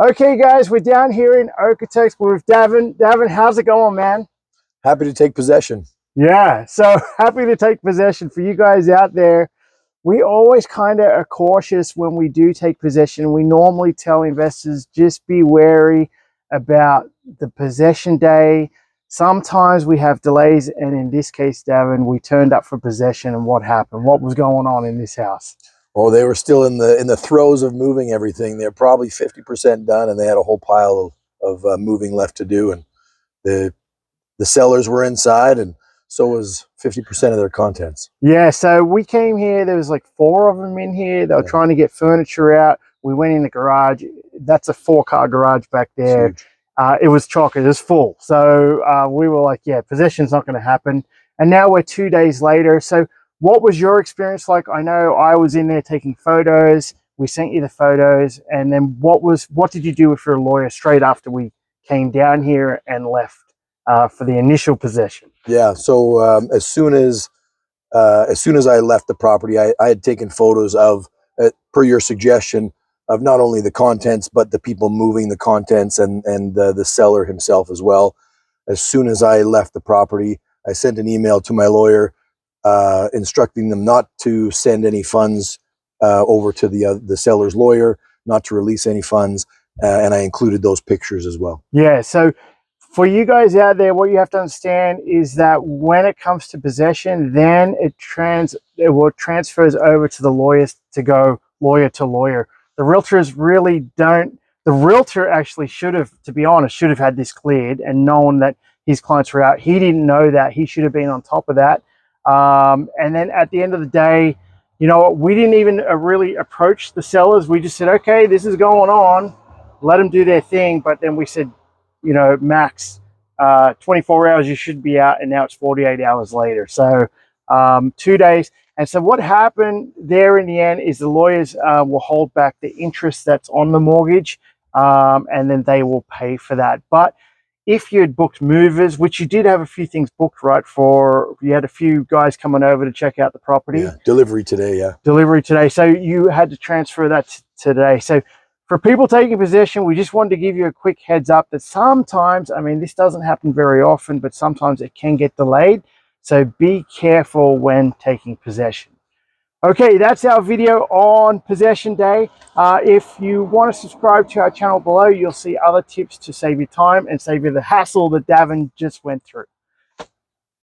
Okay, guys, we're down here in Okotoks with Davin. Davin, how's it going, man? Happy to take possession. Yeah, so happy to take possession. For you guys out there, we always kind of are cautious when we do take possession. We normally tell investors just be wary about the possession day. Sometimes we have delays, and in this case, Davin, we turned up for possession, and what happened? What was going on in this house? Oh, they were still in the throes of moving everything. They're probably 50% done, and they had a whole pile of moving left to do. And the sellers were inside, and so was 50% of their contents. Yeah, so we came here. There was like 4 of them in here. They were trying to get furniture out. We went in the garage. That's a 4-car garage back there. It was chock. It was full. So we were like, yeah, possession's not going to happen. And now we're 2 days later. So what was your experience like? I know I was in there taking photos. We sent you the photos. And then what did you do with your lawyer straight after we came down here and left for the initial possession? Yeah, so as soon as I left the property, I had taken photos of, per your suggestion, of not only the contents, but the people moving the contents and the seller himself as well. As soon as I left the property, I sent an email to my lawyer instructing them not to send any funds over to the seller's lawyer, not to release any funds, and I included those pictures as well. Yeah, so for you guys out there, what you have to understand is that when it comes to possession, then it transfers over to the lawyers to go lawyer to lawyer. The realtors really don't. The realtor actually should have, to be honest, should have had this cleared and known that his clients were out. He didn't know that. He should have been on top of that. And then at the end of the day, you know, we didn't even really approach the sellers. We just said, okay, this is going on. Let them do their thing. But then we said, you know, max 24 hours you should be out, and now it's 48 hours later. So 2 days. And so what happened there in the end is the lawyers will hold back the interest that's on the mortgage, and then they will pay for that. But if you had booked movers, which you did have a few things booked, right? You had a few guys coming over to check out the property. Yeah, delivery today, yeah. Delivery today. So you had to transfer that today. So for people taking possession, we just wanted to give you a quick heads up that sometimes, I mean, this doesn't happen very often, but sometimes it can get delayed. So be careful when taking possession. Okay, that's our video on possession day. If you want to subscribe to our channel below, you'll see other tips to save you time and save you the hassle that Davin just went through.